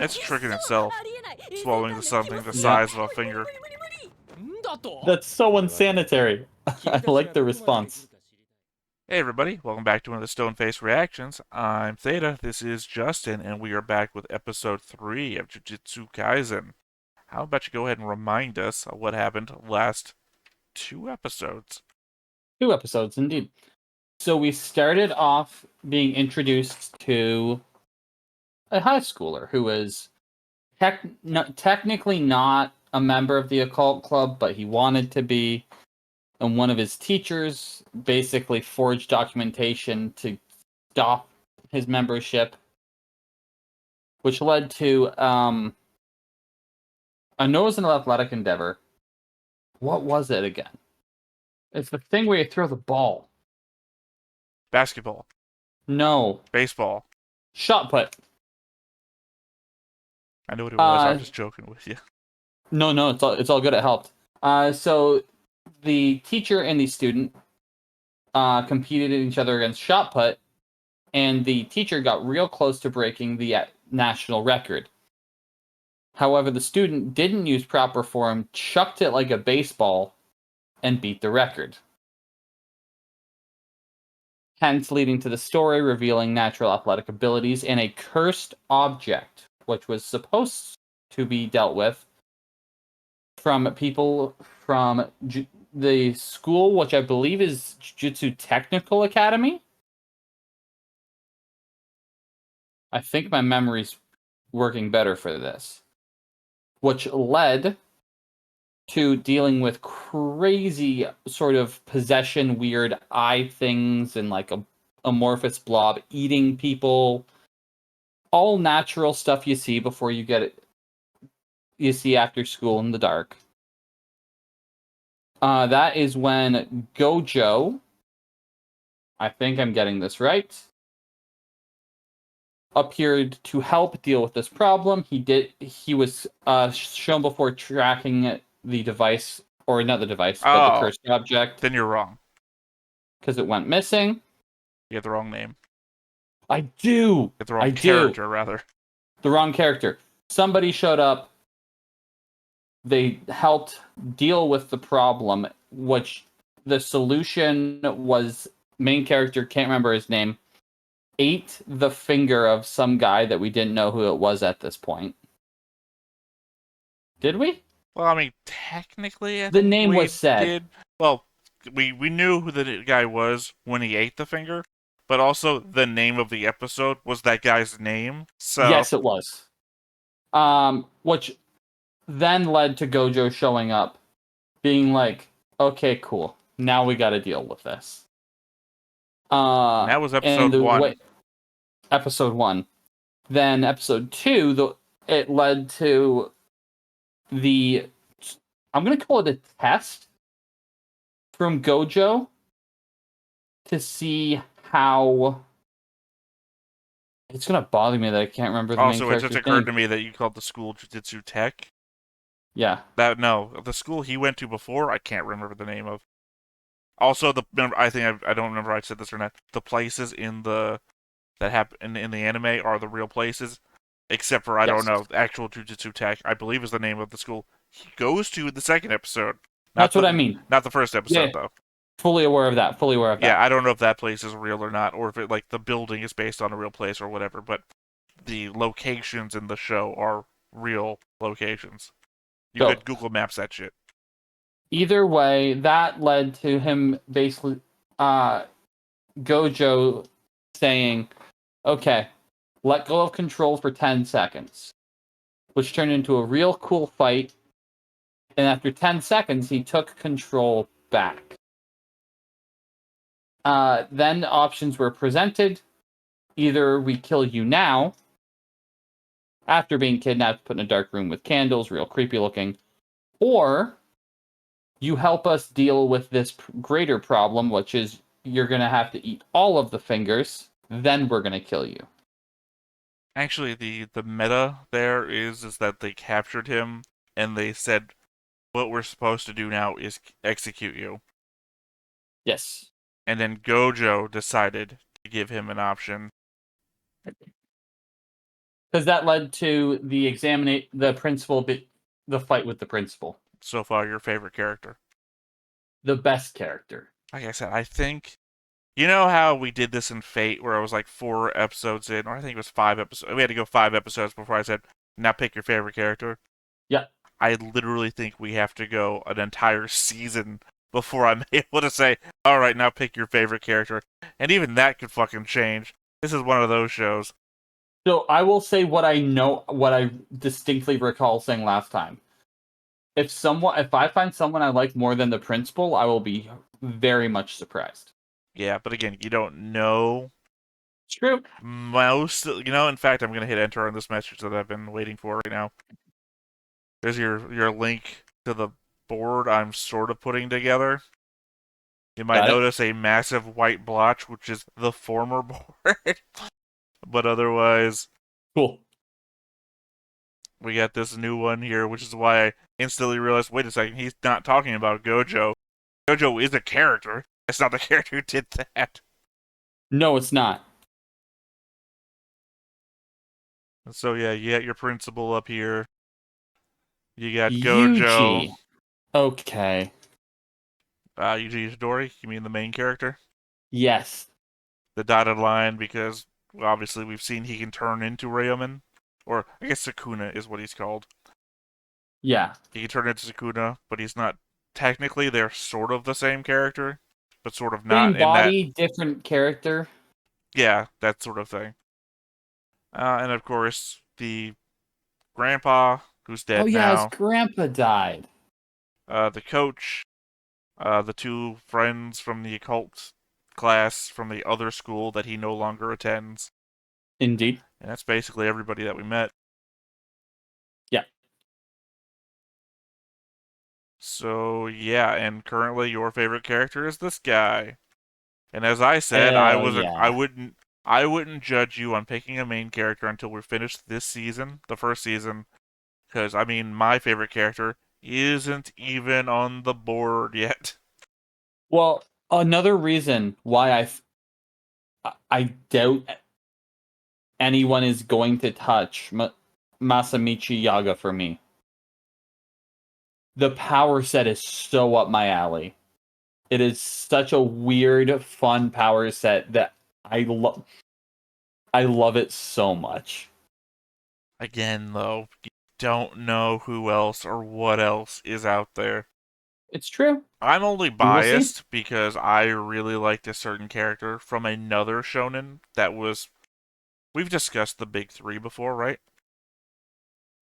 It's a trick in itself. Swallowing something the size of a finger. That's so unsanitary. I like the response. Hey everybody, welcome back to one of the Stone Face Reactions. I'm Theta, this is Justin, and we are back with episode 3 of Jujutsu Kaisen. How about you go ahead and remind us of what happened last 2 episodes? 2 episodes, indeed. So we started off being introduced to a high schooler who is technically not a member of the occult club, but he wanted to be. And one of his teachers basically forged documentation to stop his membership, which led to I know it was an athletic endeavor. What was it again? It's the thing where you throw the ball. Basketball. No. Baseball. Shot put. I know what it was, I'm just joking with you. No, it's all good, it helped. So the teacher and the student competed in each other against shot put, and the teacher got real close to breaking the national record. However, the student didn't use proper form, chucked it like a baseball, and beat the record. Hence leading to the story revealing natural athletic abilities and a cursed object, which was supposed to be dealt with from people from the school, which I believe is Jujutsu Technical Academy. I think my memory's working better for this. Which led to dealing with crazy sort of possession, weird eye things, and like a amorphous blob eating people. All natural stuff you see before you get it. You see after school in the dark. That is when Gojo, I think I'm getting this right, appeared to help deal with this problem. He was shown before tracking the device, or not the device, but the cursed object. Then you're wrong. Because it went missing. You have the wrong name. I do! You have the wrong character, rather. The wrong character. Somebody showed up. They helped deal with the problem, which the solution was main character, can't remember his name, ate the finger of some guy that we didn't know who it was at this point. Did we? Well, I mean, technically, the name was said. Did. Well, we knew who the guy was when he ate the finger, but also the name of the episode was that guy's name. So yes, it was. Which then led to Gojo showing up, being like, "Okay, cool. Now we got to deal with this." That was episode 1. Episode 1. Then episode 2, it led to the, I'm going to call it a test from Gojo to see how. It's going to bother me that I can't remember the main character's name. Also, it just occurred to me that you called the school Jujutsu Tech. Yeah. The school he went to before, I can't remember the name of. Also, I don't remember if I said this or not. The places in the that happen in the anime are the real places, except for I don't know, actual Jujutsu Tech, I believe is the name of the school he goes to in the second episode. That's what I mean. Not the first episode though. Fully aware of that. Yeah, I don't know if that place is real or not, or if it the building is based on a real place or whatever. But the locations in the show are real locations. You could Google Maps that shit. Either way, that led to him basically, Gojo saying, "Okay, let go of control for 10 seconds," which turned into a real cool fight. And after 10 seconds, he took control back. Then options were presented. Either we kill you now, after being kidnapped, put in a dark room with candles, real creepy looking, or you help us deal with this greater problem, which is you're going to have to eat all of the fingers, then we're going to kill you. Actually, the meta there is that they captured him, and they said, what we're supposed to do now is execute you. Yes. And then Gojo decided to give him an option. Because that led to the fight with the principal. So far, your favorite character? The best character. Like I said, I think... You know how we did this in Fate, where it was like 4 episodes in, or I think it was 5 episodes. We had to go 5 episodes before I said, now pick your favorite character. Yeah. I literally think we have to go an entire season before I'm able to say, all right, now pick your favorite character. And even that could fucking change. This is one of those shows. So I will say what I distinctly recall saying last time. If I find someone I like more than the principal, I will be very much surprised. Yeah, but again, you don't know. It's true. In fact, I'm going to hit enter on this message that I've been waiting for right now. There's your link to the board I'm sort of putting together. You might notice a massive white blotch, which is the former board. But otherwise... Cool. We got this new one here, which is why I instantly realized, wait a second, he's not talking about Gojo. Gojo is a character. It's not the character who did that. No, it's not. So yeah, you got your principal up here. You got Yuji. Gojo. Okay. Yuji Itadori? You mean the main character? Yes. The dotted line, because obviously we've seen he can turn into Ryomen. Or, I guess Sukuna is what he's called. Yeah. He can turn into Sukuna, but he's not... Technically, they're sort of the same character, but sort of not Same body, different character. Yeah, that sort of thing. And of course, the grandpa, who's dead now. Oh yeah, his grandpa died. The coach, the 2 friends from the occult class from the other school that he no longer attends. Indeed. And that's basically everybody that we met. Yeah. So, yeah, and currently your favorite character is this guy. And as I said, I wouldn't judge you on picking a main character until we're finished this season, the first season. Because, I mean, my favorite character isn't even on the board yet. Well, another reason why I doubt anyone is going to touch Masamichi Yaga for me. The power set is so up my alley. It is such a weird, fun power set that I love it so much. Again, though, you don't know who else or what else is out there. It's true. I'm only biased because I really liked a certain character from another shonen that was... We've discussed the big 3 before, right?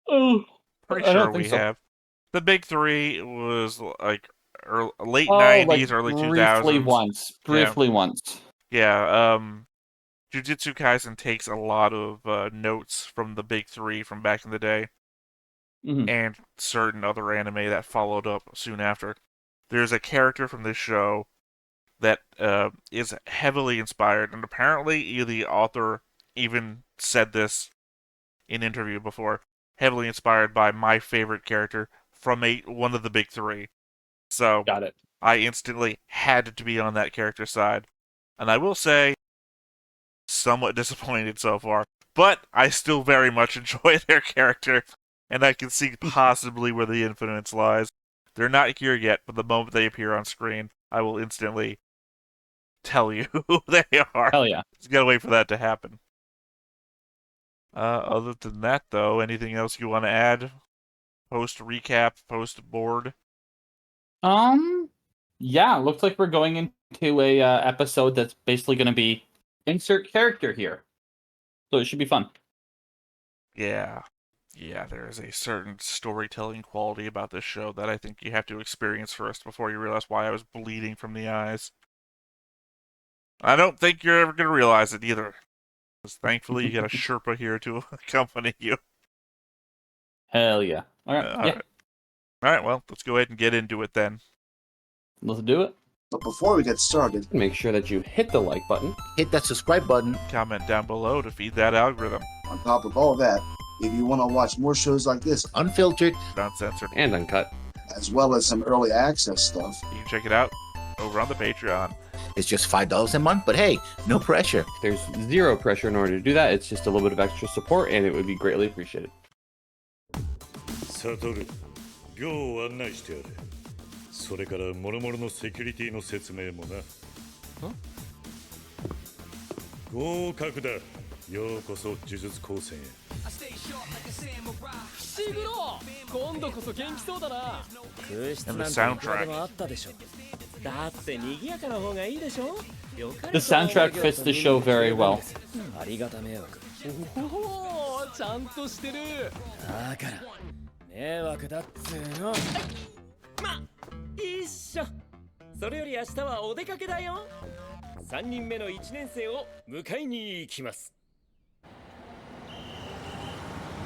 Oh, pretty sure we have. The big 3 was like late 90s, like early 2000s. Briefly once. Yeah, Jujutsu Kaisen takes a lot of notes from the big 3 from back in the day. And certain other anime that followed up soon after. There's a character from this show that is heavily inspired, and apparently the author even said this in interview before, heavily inspired by my favorite character from one of the big 3. So got it. I instantly had to be on that character's side. And I will say, somewhat disappointed so far, but I still very much enjoy their character, and I can see possibly where the influence lies. They're not here yet, but the moment they appear on screen, I will instantly tell you who they are. Hell yeah. Just gotta wait for that to happen. Other than that, though, anything else you want to add? Post-recap, post-board? Yeah, looks like we're going into a episode that's basically going to be insert character here. So it should be fun. Yeah. Yeah, there is a certain storytelling quality about this show that I think you have to experience first before you realize why I was bleeding from the eyes. I don't think you're ever going to realize it either. Because thankfully you got a Sherpa here to accompany you. Hell yeah. Alright, Alright, well, let's go ahead and get into it then. Let's do it. But before we get started, make sure that you hit the like button, hit that subscribe button, comment down below to feed that algorithm. On top of all that, if you want to watch more shows like this, unfiltered, uncensored, and uncut, as well as some early access stuff, you can check it out over on the Patreon. It's just $5 a month, but hey, no pressure. There's zero pressure in order to do that. It's just a little bit of extra support, and it would be greatly appreciated. サトル、業を案内してやれ。それから諸々のセキュリティの説明もな。合格だ。ようこそ呪術高専へ。fushiguro、今度こそ元気そうだな。空室 And な the んていくら soundtrack. でもあったでしょ。だって賑やかな方がいいでしょ。 The soundtrack fits the show very well. ありがた迷惑。おお、ちゃんとしてる。だから迷惑だっつーの。ま、一緒。それより明日はお出かけだよ。3人目の1年生を迎えに行きます。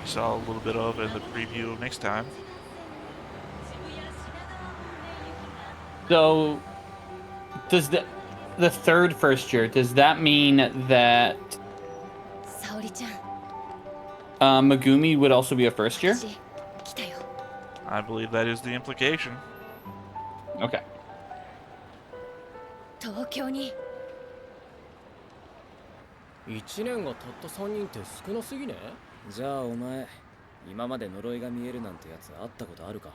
We saw a little bit of in the preview of next time. So, does the third first year, does that mean that 沙織ちゃん、 Megumi would also be a first year? 私来たよ。 I believe that is the implication. Okay. 東京に。1年がたった3人って少なすぎね。じゃあお前、今まで呪いが見えるなんてやつ会ったことあるか。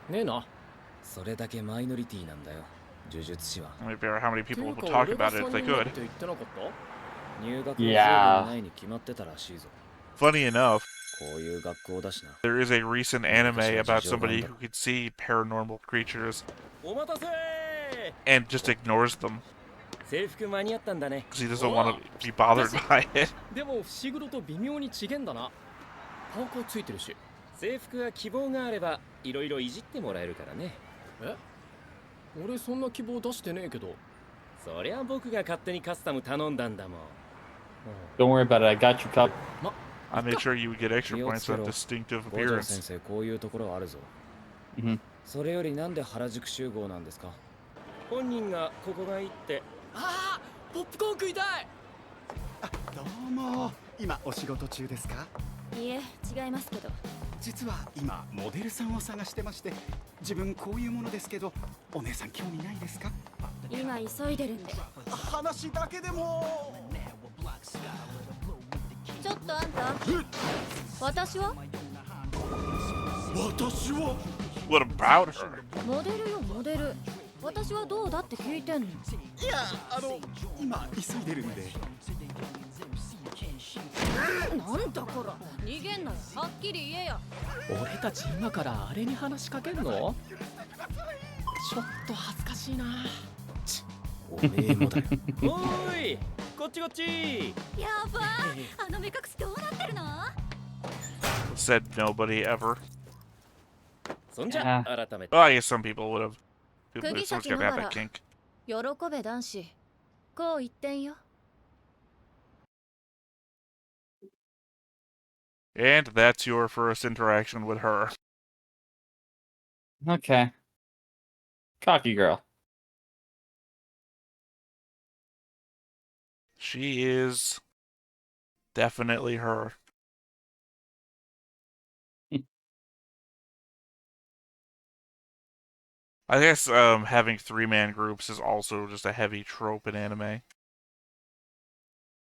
ねえな。それだけマイノリティなんだよ、呪術師は。 I mean, how many people would talk about it if they could? 言ってなかった？入学Yeah. 前に決まってたらしいぞ。 Funny enough, こういう学校だしな。 there is a recent anime about somebody who could see paranormal creatures お待たせー。 and just ignores them 制服間に合ったんだね。 because he doesn't want to be bothered by it. でも伏黒と微妙に違えんだな。パーカーついてるし。制服は希望があればいろいろいじってもらえるからね。え？俺そんな希望出してねえけど。そりゃ僕が勝手にカスタム頼んだんだもん。 Don't worry about it. I got you covered. I made sure you would get extra 気を points つけ for ろ。 that distinctive 五条先 appearance. 生、こういうところあるぞ。Mhm. それよりなんで原宿集合なんですか？本人がここがいいって。ああ、ポップコーン食いたい。どうも、今お仕事中ですか？いえ、違いますけど。実は今モデルさんを探してまして、自分こういうものですけど、お姉さん興味ないですか？今急いでるんで。話だけでも。ちょっとあんた。私は？私は What about her? モデルよ、モデル。私はどうだって聞いてんの。いや、今急いでるんで。なんだこら、逃げんなよ。はっきり言えよ。俺たち今からあれに話しかけるの？ちょっと恥ずかしいな。おめえもだよ。おーい、こっちこっち。やばー、あの目隠しどうなってるの？ Said nobody ever. そんじゃ改めて。 Well, I guess some people would have. Cookie Someone's Shaki got to have Nobara. that kink. 喜べ男子。こう言ってんよ。 And that's your first interaction with her. Okay. Cocky girl. She is definitely her. I guess having three-man groups is also just a heavy trope in anime.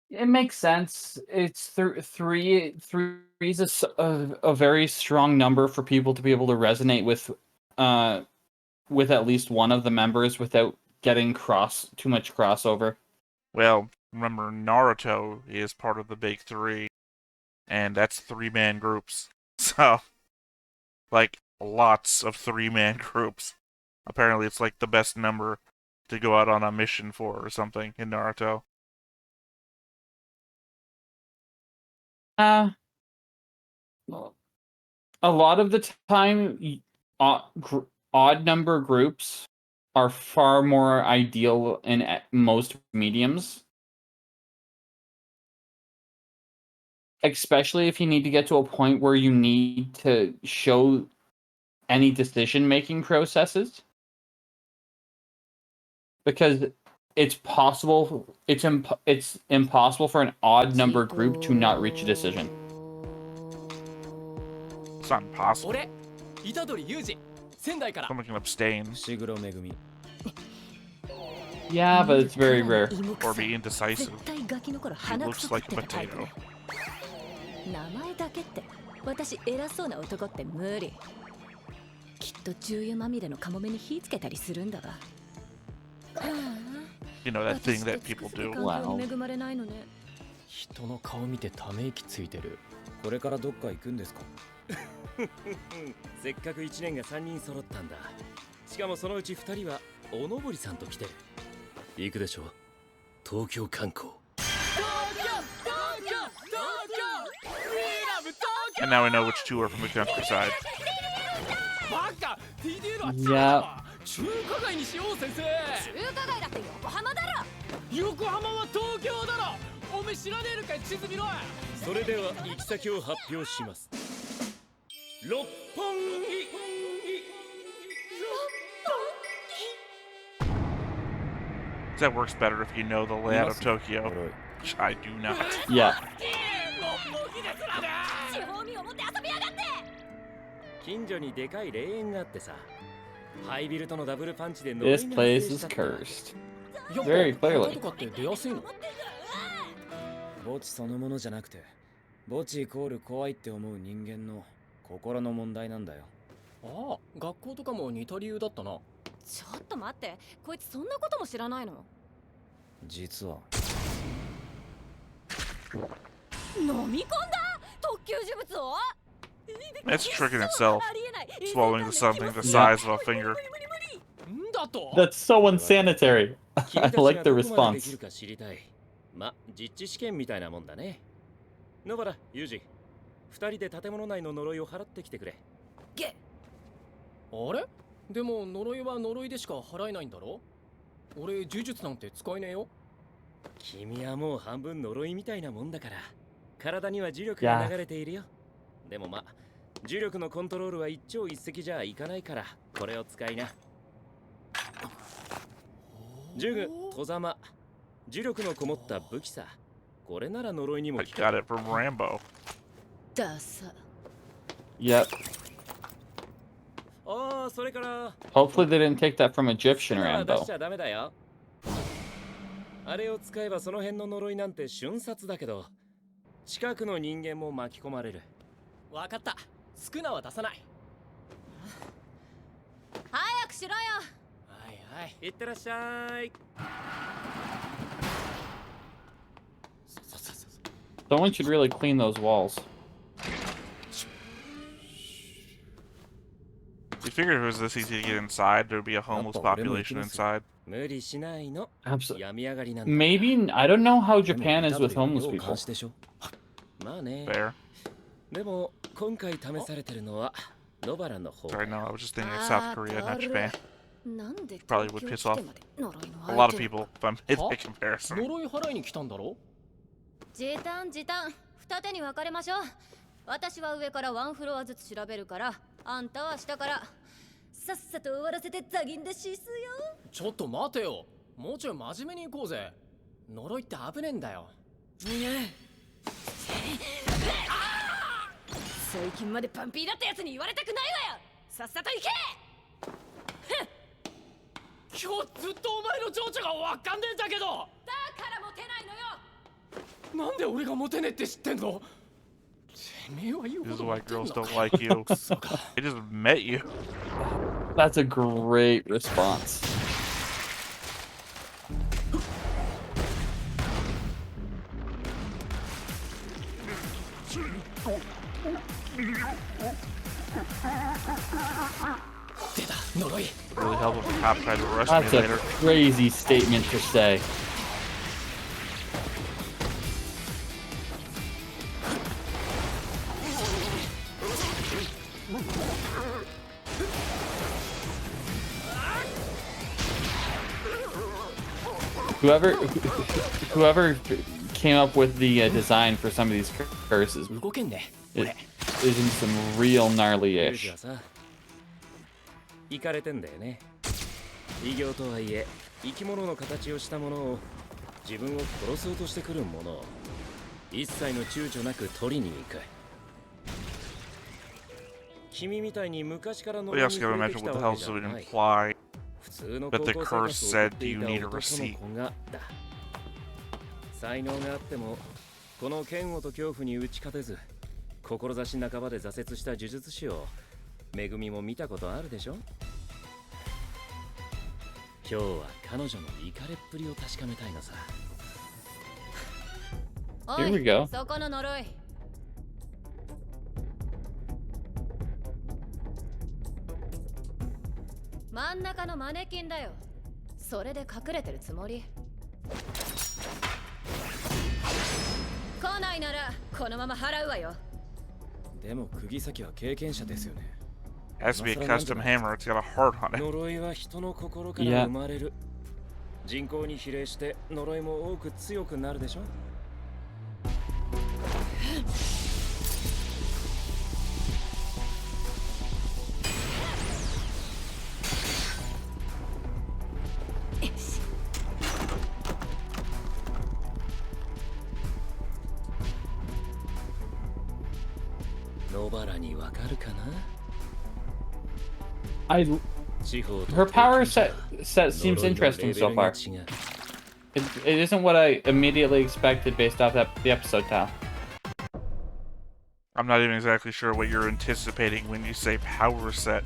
It makes sense. It's three is a very strong number for people to be able to resonate with at least one of the members without getting too much crossover. Well, remember Naruto is part of the big three, and that's three-man groups. So, like, lots of three-man groups. Apparently it's like the best number to go out on a mission for or something in Naruto. A lot of the time, odd number groups are far more ideal in most mediums. Especially if you need to get to a point where you need to show any decision-making processes. Because it's impossible for an odd number group to not reach a decision. It's not impossible. 俺、虎杖裕二、仙台から。 Someone can abstain. 伏黒めぐみ。Yeah, but it's very rare. Or be indecisive. He looks like a potato. 名前だけって私偉そうな男って無理。きっと重油まみれのカモメに火つけたりするんだわ。You know, that thing that people do. Wow. 恵まれないのね。人の顔見てため息ついてる。これからどっか行くんですか？せっかく1年が3人揃ったんだ。しかもそのうち2人はおのぼりさんと来てる。行くでしょ。東京観光。 And now we know which two are from the countryside. Yeah. 中華街にしよう先生。中華街だって横浜だろ。横浜は東京だろ。おめえ知らねえのかい地図見ろ。それでは行き先を発表します。六本木。 That works better if you know the layout of Tokyo, which I do not. Yeah. 地方民を持って遊びやがって。近所にでかい霊園があってさ。ハイビルとのダブルパンチで This place is cursed. Very clearly. 墓地そのものじゃなくて、墓地イコール怖いって思う人間の心の問題なんだよ。ああ、学校とかも似た理由だったな。ちょっと待って、こいつそんなことも知らないの？実は。飲み込んだ特級呪物を？ It's tricking itself, swallowing something the size of a finger. That's so unsanitary. I like the response. ま、実地試験みたいなもんだね。野原、ユージ、2人で建物内の呪いを払ってきてくれ。あれ？でも呪いは呪いでしか払えないんだろ？俺呪術なんて使えねえよ。君はもう半分呪いみたいなもんだから、体には呪力が流れているよ。でもま、呪力のコントロールは一朝一夕じゃいかないから、これを使いな。呪具、戸ざま、呪力のこもった武器さ。これなら呪いにも I got it from Rambo. ダサ。 Yep. ああ、それから。 Hopefully they didn't take that from Egyptian 出し Rambo. ちゃダメだよ。あれを使えばその辺の呪いなんて瞬殺だけど、近くの人間も巻き込まれる。わかった。少なは出さない。早くしろよ。はいはい。いってらっしゃい。 Someone should really clean those walls. You figured if it was this easy to get inside, there'd be a homeless population inside. 無理しないの。 Absolutely. 病み上がりなんだ。 Maybe I don't know how Japan is with homeless people. まあね。 Fair. でも今回試されてるのは野原の方。 Sorry, no, I was just thinking of South Korea, not Japan. なんで Probably would piss off 呪いの a lot of people if I made that comparison. 呪い払いに来たんだろ？時短時短、二手に分かれましょう。私は上からワンフロアずつ調べるから、あんたは下からさっさと終わらせてザギンでシスよ。ちょっと待てよ。もうちょい真面目に行こうぜ。呪いって危ねえんだよ。最近までパンピーだったやつに言われたくないわよ。さっさと行け。今日ずっとお前の情緒がわかんねえんだけど。だからモテないのよ。なんで俺がモテねえって知ってんの？てめえは言う This ほ is ど why モテんの girls か。 don't like you. They just met you. That's a great response. Really help if the cop tried to arrest That's me a later. crazy statement to say. Whoever came up with the design for some of these curses is in some real gnarly ユージ ish. はさ、イカれてんだよね。異形とはいえ、生き物の形をしたものを自分を殺そうとしてくるものを一切の躊躇なく取りに行く。君みたいに昔から We 呪い also に gotta 触れ imagine てきた what the わ hell け does じゃ it ない。 imply. 普通 But the curse said you need a receipt. 才能があってもこの剣をと恐怖に打ち勝てず志半ばで挫折した呪術師をめぐみも見たことあるでしょ。今日は彼女のイカれっぷりを確かめたいのさ。 Here we go. そこの呪い。真ん中のマネキンだよ。それで隠れてるつもり。来ないならこのまま払うわよ。でも釘崎は経験者ですよね。 It has to be a custom hammer. It's got a heart on it. 呪いは人の心から生まれる。人口に比例して呪いも多く強くなるでしょ。 野原にわかるかな。 Her power set seems interesting so far. It isn't what I immediately expected based off the episode tile. I'm not even exactly sure what you're anticipating when you say power set.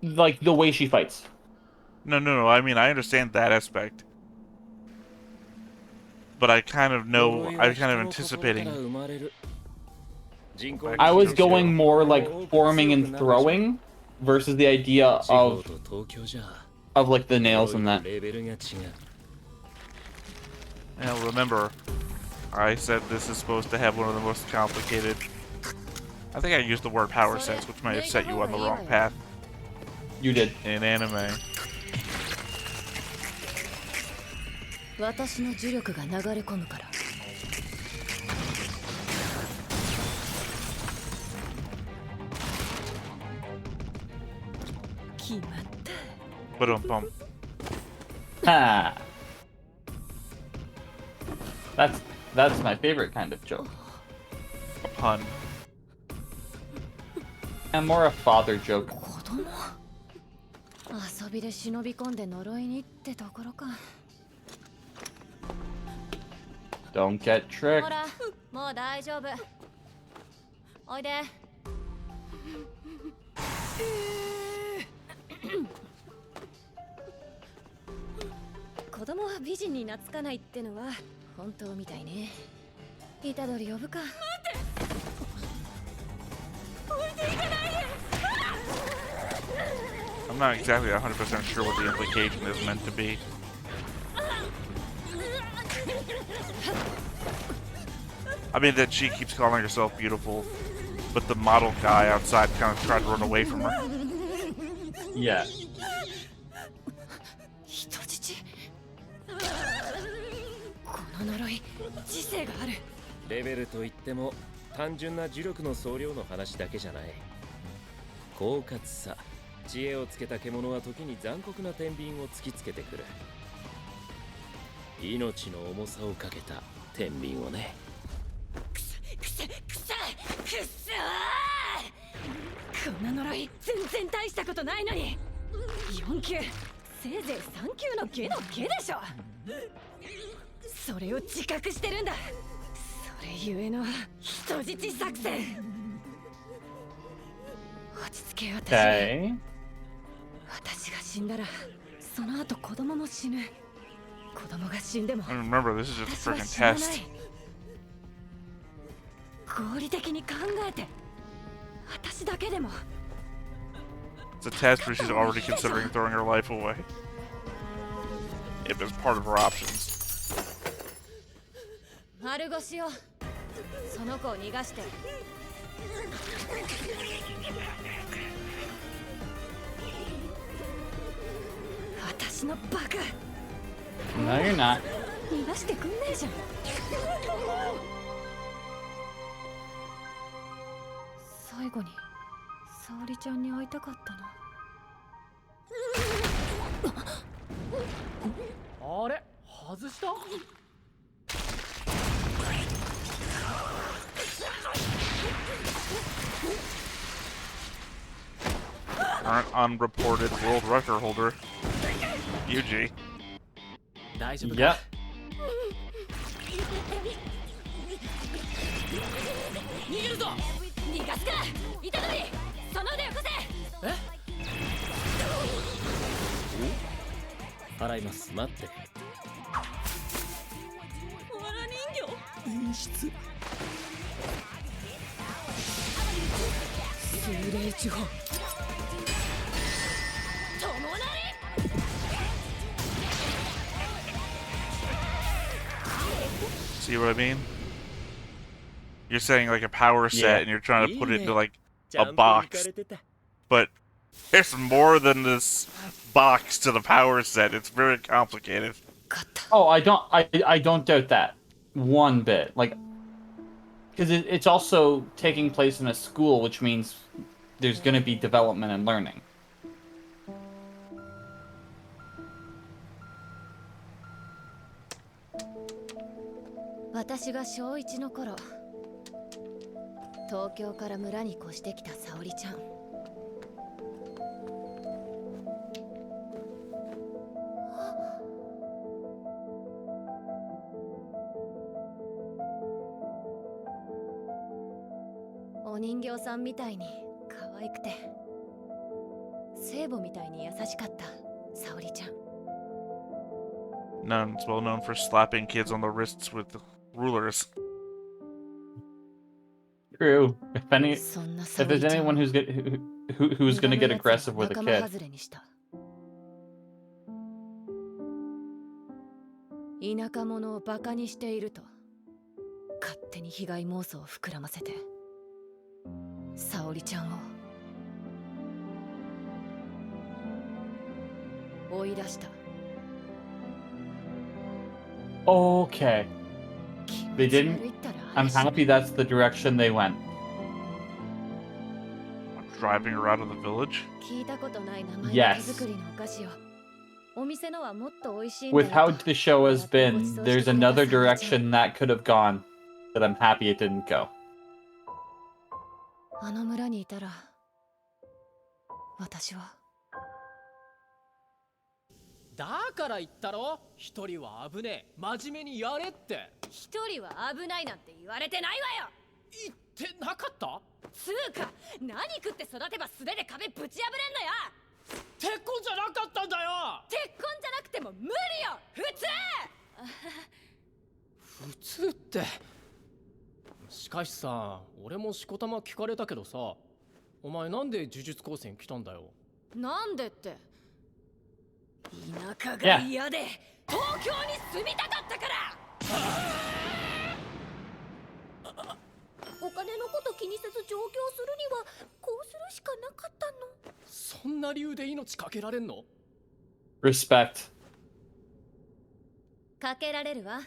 Like the way she fights. No. I mean, I understand that aspect. But I kind of know, I'm kind of anticipating. I was going more like forming and throwing versus the idea of like the nails and that. Now remember, I said this is supposed to have one of the most complicated. I think I used the word power sets, which might have set you on the wrong path. You did. In anime. 私の呪力が流れ込むから。決まった。Ba-dum-bum. Ha. That's my favorite kind of joke. A pun. And more a father joke. 子供。遊びで忍び込んで呪いにってところか。 Don't get tricked. ほら、もう大丈夫。おいで。子供は美人に懐かないってのは本当みたいね。虎杖呼ぶか。待って。置いていかないで。I'm not exactly 100% sure what the implication is meant to be. I mean that she keeps calling herself beautiful, but the model guy outside kind of tried to run away from her. Yeah. 人質。この呪い、知性がある。レベルといっても単純な呪力の総量の話だけじゃない。狡猾さ、知恵をつけた獣は時に残酷な天秤を突きつけてくる。命の重さをかけた天秤をね。くそこんな呪い全然大したことないのに。4級、せいぜい3級の下の下でしょ。それを自覚してるんだ。それゆえの人質作戦。落ち着けよ。Okay. 私が死んだらその後子供も死ぬ。子供が死んでも And remember, this is just a 私は freaking 死なない。 test. 合理的に考えて私だけでも。 It's a test where she's already considering throwing her life away. If it's part of her options. 丸腰よ。その子を逃がして。私のバカ。 No, you're not. 逃がしてくんねえじゃん。最後に沙織ちゃんに会いたかったな。あれ外した？ Current unreported world record holder, Yuji. Yep. 逃げるぞ。逃がすから板取り、その腕をよこせ。払います。待って。わら人形演出。精霊呪法。友なり。 See what I mean? You're saying like a power set, Yeah. and you're trying to put it into like a box, but there's more than this box to the power set. It's very complicated. Oh, I don't doubt that one bit. Like, because it's also taking place in a school, which means there's going to be development and learning. 私が小1の頃、東京から村に越してきた沙織ちゃん。お人形さんみたいに可愛くて、聖母みたいに優しかった沙織ちゃん。It's well known for slapping kids on the wrists with rulers. True. If there's anyone who's going to get aggressive with a kid. 田舎者をバカにしていると勝手に被害妄想を膨らませて沙織ちゃんを追い出した。 Okay. They didn't. I'm happy that's the direction they went. Driving her out of the village? Yes. With how the show has been, there's another direction that could have gone that I'm happy it didn't go. あの村にいたら私は。 だから言ったろ、一人は危ねえ、真面目にやれって。一人は危ないなんて言われてないわよ。言ってなかった？つうか、何食って育てば素手で壁ぶち破れんのよ。鉄痕じゃなかったんだよ。鉄痕じゃなくても無理よ、普通。普通って。しかしさ、俺もしこたま聞かれたけどさ、お前なんで呪術高専来たんだよ。なんでって。 田舎が嫌で東京に住みたかったから。お金のこと気にせず上京するにはこうするしかなかったの。そんな理由で命かけられんの？ Respect. かけられるわ。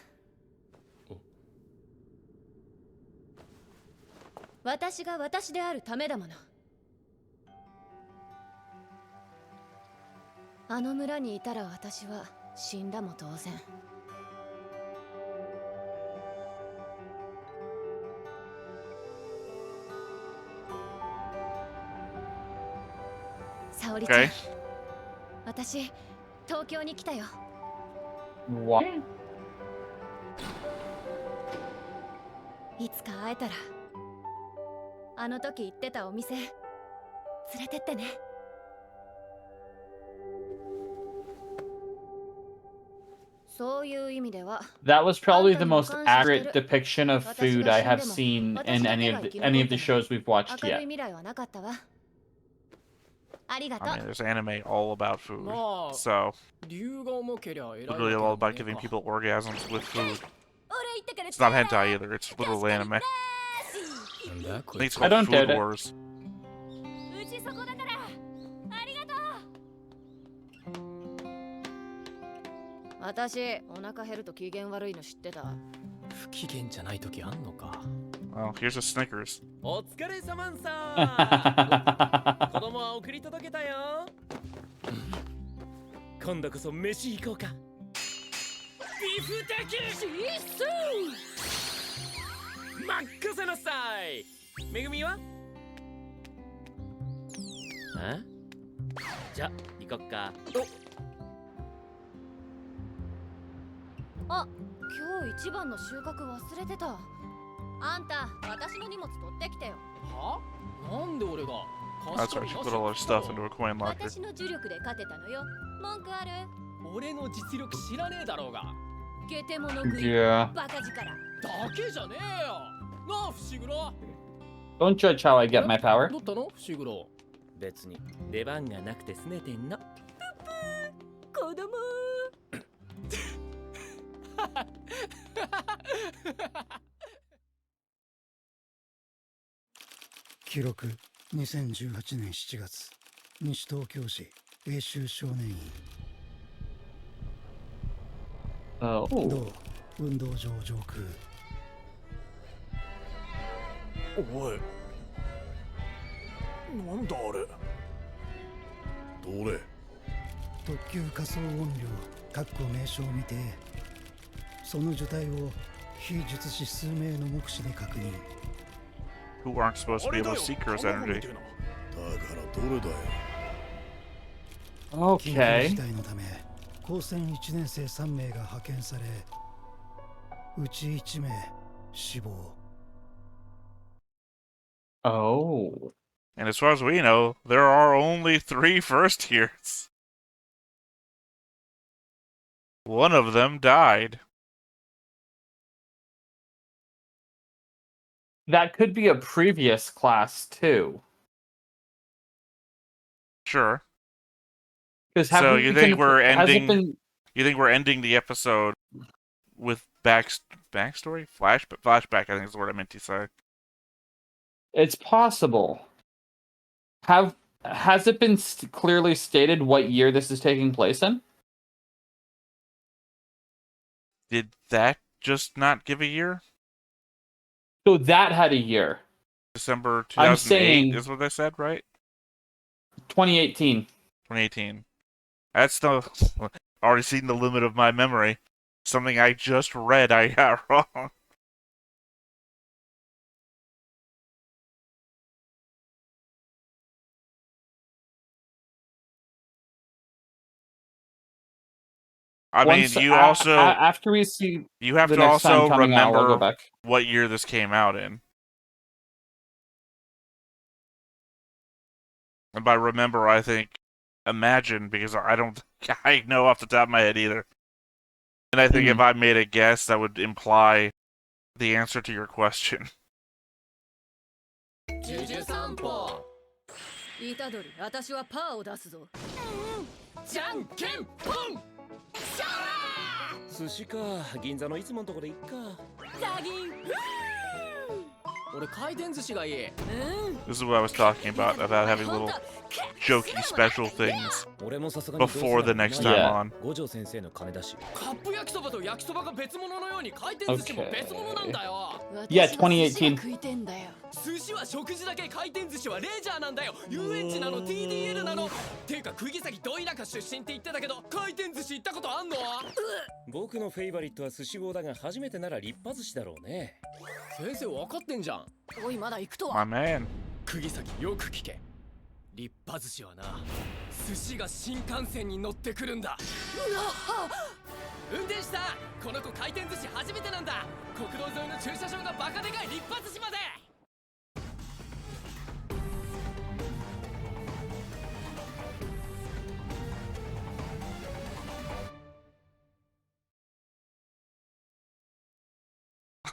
私が私であるためだもの。 あの村にいたら私は死んだも同然。沙織ちゃん、私東京に来たよ。What? いつか会えたらあの時言ってたお店連れてってね。 That was probably the most accurate depiction of food I have seen in any of the shows we've watched yet. I mean, there's anime all about food, so literally all about giving people orgasms with food. It's not hentai either; it's literal anime. I don't doubt it. Wars. 私、お腹減ると機嫌悪いの知ってた。不機嫌じゃない時あんのか。Well, here's a Snickers. お疲れ様んさ。子供は送り届けたよ。今度こそ飯行こうか。ビフテキシースー。任せなさい。めぐみは？じゃ、行こっか。あ、今日一番の収穫忘れてた。あんた、私の荷物取ってきてよ。は？なんで俺が？ That's right, she put a lot of stuff into a coin locker. 私の呪力で勝てたのよ。文句ある？俺の実力知らねえだろうが。ゲテモノ食い。 Yeah. バカ力。だけじゃねえよ。なあ、伏黒。 Don't judge how I get my power. どったの伏黒？別に出番がなくて拗ねてんの。子供。記録2018年7月西東京市英州少年院 Oh. 同運動場上空おいなんだあれどれ特急仮想音量名称未定その受体を非術師数名の目視で確認 Who aren't supposed to be able to see Kuro's energy. だからどれだよ 緊急 Okay. 事態のため高専1年生3名が派遣されうち1名死亡 Oh. And as far as we know, there are only 3 first years. One of them died. That could be a previous class too. Sure. Because So you think we're ending? Been... You think we're ending the episode with backstory? Flashback, I think is the word I meant to say. It's possible. Has it been clearly stated what year this is taking place in? Did that just not give a year? So that had a year. December I'm 2008 saying- is what they said, right? 2018. 2018. That's the already seen the limit of my memory. Something I just read I got wrong. I mean, you also after we see you have the to next time also coming out, we'll go remember back. what year this came out in. And by remember, I think imagine, because I don't I know off the top of my head either. And I think if I made a guess, that would imply the answer to your question. ジュジュ散歩。イタドリ、私はパーを出すぞ。じゃんけんぽん。寿司か、銀座のいつものとこでいっか。ザギン。俺回転寿司がいい。 This is what I was talking about having little jokey special things 俺もさすがに before the next time Yeah. on. 五条先生の金だし。カップ焼きそばと焼きそばが別物のように回転寿司も別物なんだよ。 Yeah, 2018. 食いてんだよ。寿司は食事だけ、回転寿司はレジャーなんだよ。遊園地なの TDL なの。ていうか釘崎ど田舎出身って言ってたけど、回転寿司行ったことあんの？僕のフェイバリットは寿司号だが、初めてなら立派寿司だろうね。先生分かってんじゃん。おい、まだ行くと My は。 man. 釘崎よく聞け。立派寿司はな、寿司が新幹線に乗ってくるんだ。運転した。この子回転寿司初めてなんだ。国道沿いの駐車場がバカでかい立派寿司まで。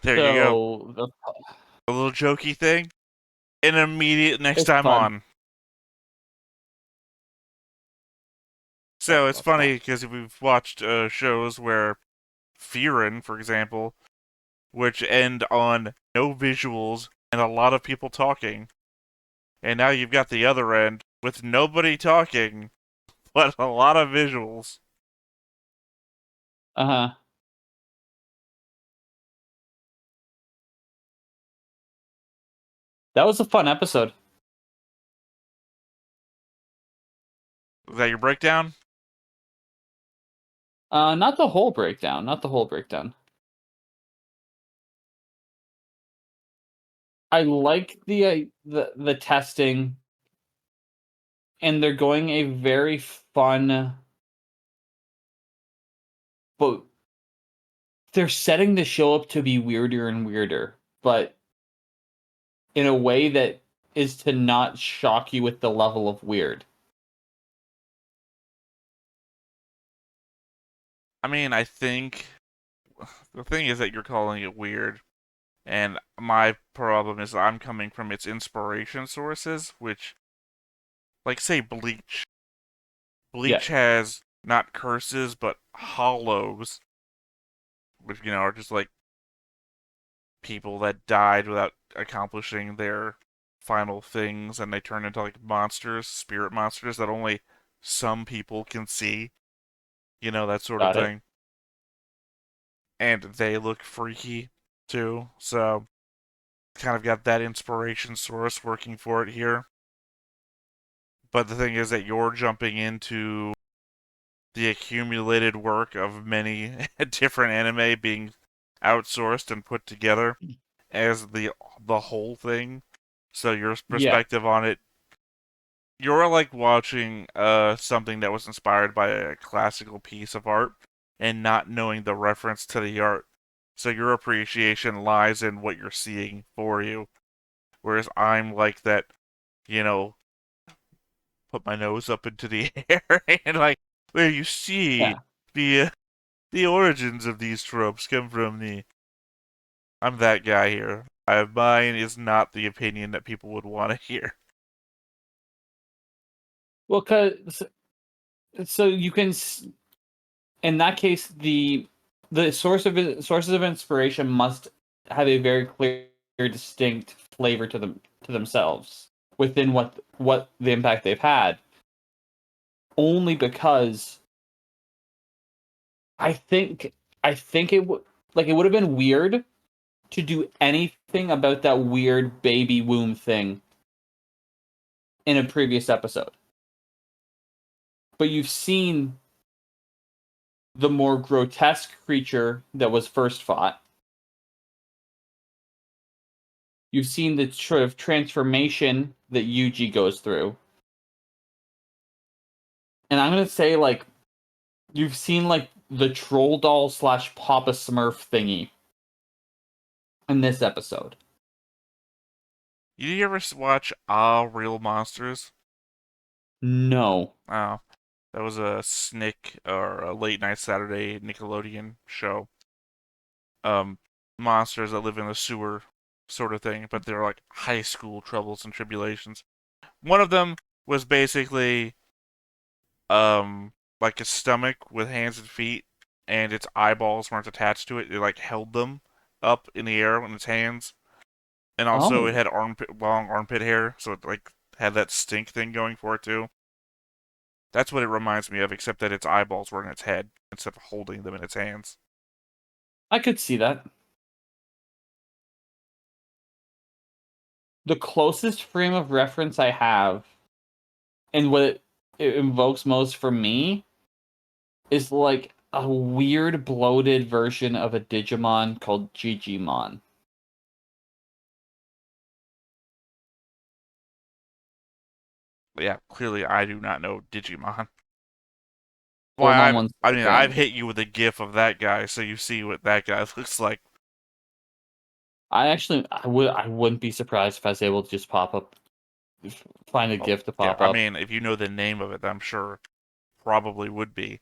There you go. So, A little jokey thing. An immediate next It's time fun. on. So it's funny because we've watched shows where Fearin', for example, which end on no visuals and a lot of people talking. And now you've got the other end with nobody talking, but a lot of visuals. uh-huh. That was a fun episode. Is that your breakdown? Not the whole breakdown. Not the whole breakdown. I like the testing and they're going a very fun, but they're setting the show up to be weirder and weirder, but in a way that is to not shock you with the level of weird. I mean, I think the thing is that you're calling it weird, and my problem is I'm coming from its inspiration sources, which, like, say, Bleach. Bleach has not curses, but hollows, which, are just like people that died without accomplishing their final things, and they turn into like monsters, spirit monsters that only some people can see. That sort of thing. And they look freaky too, so kind of got that inspiration source working for it here. But the thing is that you're jumping into the accumulated work of many different anime being outsourced and put together as the whole thing. So your perspective on it, you're like watching something that was inspired by a classical piece of art and not knowing the reference to the art. So your appreciation lies in what you're seeing for you. Whereas I'm like that, put my nose up into the air and like, where you see the origins of these tropes come from the. I'm that guy here. Mine is not the opinion that people would want to hear. Well, so you can, in that case, the sources of inspiration must have a very clear, distinct flavor to themselves within what the impact they've had. Only because I think it would have been weird to do anything about that weird baby womb thing in a previous episode. But you've seen the more grotesque creature that was first fought. You've seen the sort of transformation that Yuji goes through. And I'm going to say, like, you've seen, like, the troll doll / Papa Smurf thingy in this episode. Did you ever watch Real Monsters? No. Oh. That was a SNCC, or a late night Saturday Nickelodeon show. Monsters that live in the sewer sort of thing, but they're like high school troubles and tribulations. One of them was basically like a stomach with hands and feet, and its eyeballs weren't attached to it. It like held them up in the air in its hands. And also it had long armpit hair, so it like had that stink thing going for it too. That's what it reminds me of, except that its eyeballs were in its head instead of holding them in its hands. I could see that. The closest frame of reference I have, and what it invokes most for me, is like a weird bloated version of a Digimon called Jijimon. Yeah, clearly I do not know Digimon. Well, I've hit you with a gif of that guy, so you see what that guy looks like. I wouldn't be surprised if I was able to just find a gif to pop up. I mean, if you know the name of it, I'm sure probably would be.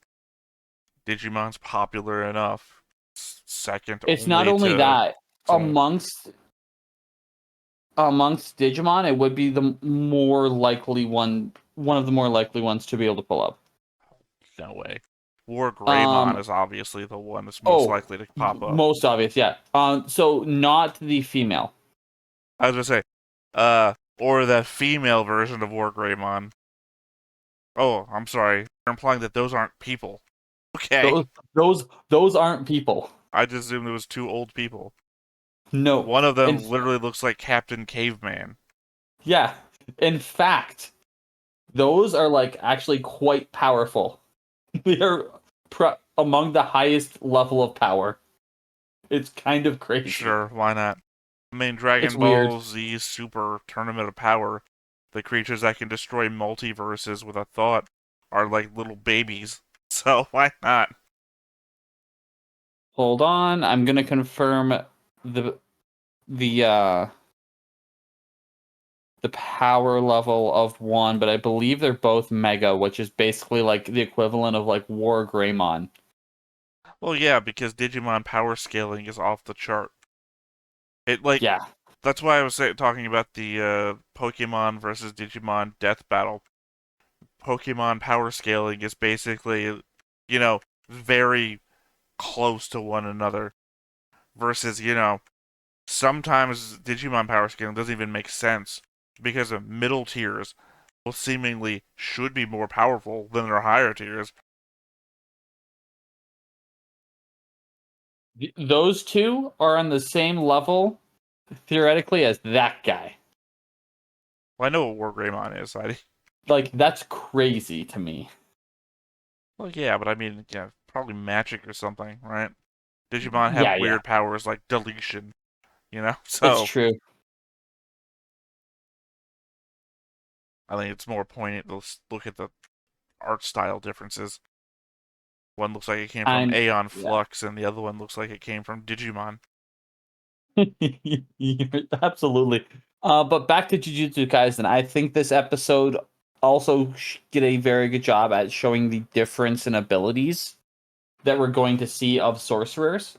Digimon's popular enough. Second it's not only that. Amongst Digimon, it would be the more likely one of the more likely ones to be able to pull up. No way. War Greymon is obviously the one that's most likely to pop up. Most obvious, yeah. So not the female. I was gonna say, or the female version of War Greymon. Oh, I'm sorry. You're implying that those aren't people. Okay. Those aren't people. I just assumed it was two old people. No. One of them literally looks like Captain Caveman. Yeah. In fact, those are like actually quite powerful. They are among the highest level of power. It's kind of crazy. Sure, why not? I mean, Dragon Ball Z Super Tournament of Power, the creatures that can destroy multiverses with a thought are like little babies. So why not? Hold on, I'm gonna confirm the the the power level of one, but I believe they're both mega, which is basically like the equivalent of like War Greymon. Well, yeah, because Digimon power scaling is off the chart. Yeah. That's why I was talking about the Pokemon versus Digimon death battle. Pokemon power scaling is basically, very close to one another. Versus, sometimes Digimon power scaling doesn't even make sense because of middle tiers will seemingly should be more powerful than their higher tiers. Those two are on the same level, theoretically, as that guy. Well, I know what War Greymon is. Like, that's crazy to me. Well, yeah, but I mean, yeah, probably magic or something, right? Digimon have Yeah, weird powers like deletion, it's So true. I think it's more poignant to look at the art style differences. One looks like it came from Aeon Flux, and the other one looks like it came from Digimon. Absolutely. But back to Jujutsu Kaisen, I think this episode also did a very good job at showing the difference in abilities that we're going to see of sorcerers.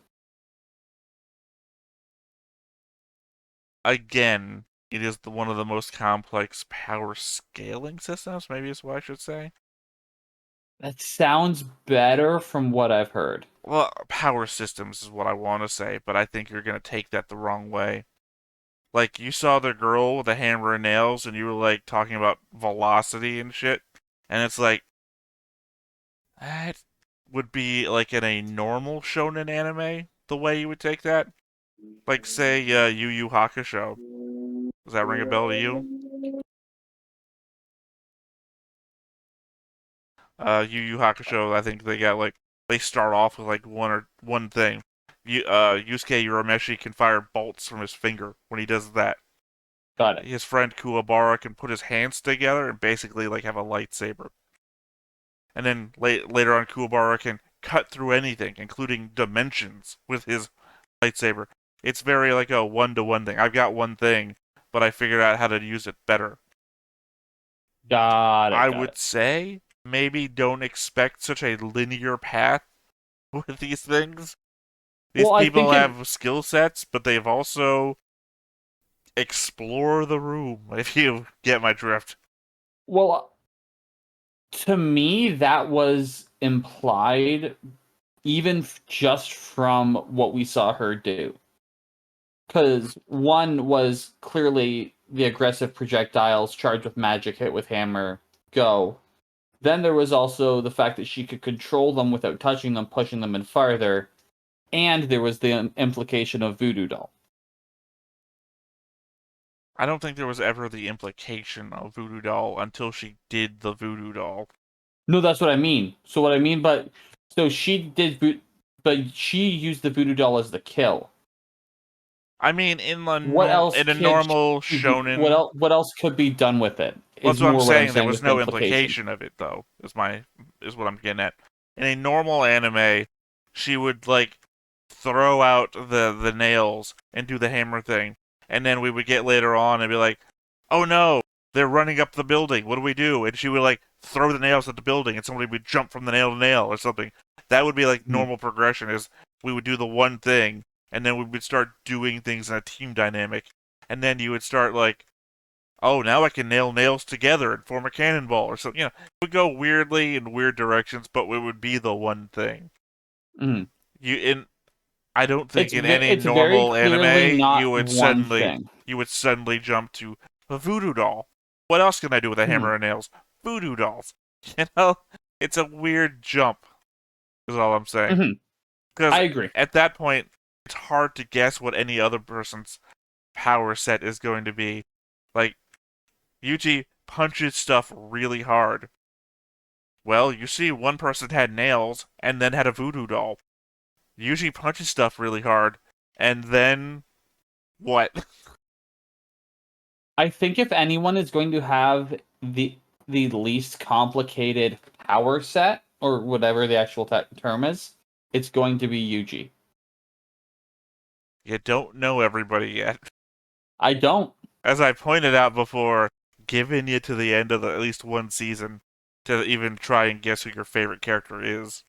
Again, it is one of the most complex power scaling systems, maybe is what I should say. That sounds better from what I've heard. Well, power systems is what I want to say, but I think you're going to take that the wrong way. Like, you saw the girl with the hammer and nails, and you were, like, talking about velocity and shit, and it's like, that would be, like, in a normal shonen anime, the way you would take that. Like, say, Yu Yu Hakusho. Does that ring a bell to you? Yu Yu Hakusho, I think they got, like, they start off with, like, one thing. Yusuke Urameshi can fire bolts from his finger when he does that. Got it. His friend Kuwabara can put his hands together and basically, like, have a lightsaber. And then later on, Kuwabara can cut through anything, including dimensions, with his lightsaber. It's very like a one-to-one thing. I've got one thing, but I figured out how to use it better. I would say maybe don't expect such a linear path with these things. These people have skill sets, but they've also explore the room, if you get my drift. Well, to me, that was implied even just from what we saw her do. Because one was clearly the aggressive projectiles charged with magic hit with hammer, go. Then there was also the fact that she could control them without touching them, pushing them in farther. And there was the implication of Voodoo Doll. I don't think there was ever the implication of Voodoo Doll until she did the Voodoo Doll. No, that's what I mean. So what I mean, so she did, but she used the Voodoo Doll as the kill. I mean, in a normal shonen, what else could be done with it? Well, that's what I'm saying. There was no implication of it, though. Is what I'm getting at. In a normal anime, she would like throw out the nails and do the hammer thing, and then we would get later on and be like, "Oh no, they're running up the building. What do we do?" And she would like throw the nails at the building, and somebody would jump from the nail to nail or something. That would be like normal progression. Is we would do the one thing, and then we would start doing things in a team dynamic, and then you would start like, oh, now I can nail nails together and form a cannonball or something. It would go weirdly in weird directions, but it would be the one thing. I don't think in any normal anime you would suddenly jump to a voodoo doll. What else can I do with a hammer and nails? Voodoo dolls. It's a weird jump. Is all I'm saying. Because I agree. At that point, it's hard to guess what any other person's power set is going to be. Like, Yuji punches stuff really hard. Well, you see one person had nails and then had a voodoo doll. Yuji punches stuff really hard and then what? I think if anyone is going to have the least complicated power set, or whatever the actual term is, it's going to be Yuji. You don't know everybody yet. I don't. As I pointed out before, giving you to the end of at least one season to even try and guess who your favorite character is.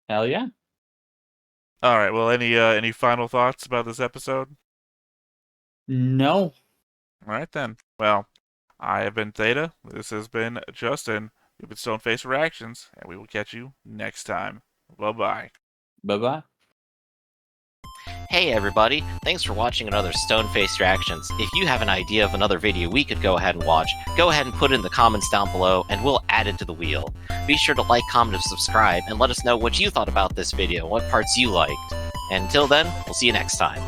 Hell yeah. All right. Well, any final thoughts about this episode? No. All right then. Well, I have been Theta. This has been Justin. You've been Stoneface Reactions, and we will catch you next time. Bye-bye. Bye-bye. Hey everybody, thanks for watching another Stoneface Reactions. If you have an idea of another video we could go ahead and watch, go ahead and put it in the comments down below and we'll add it to the wheel. Be sure to like, comment, and subscribe, and let us know what you thought about this video and what parts you liked. And until then, we'll see you next time.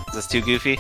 Is this too goofy?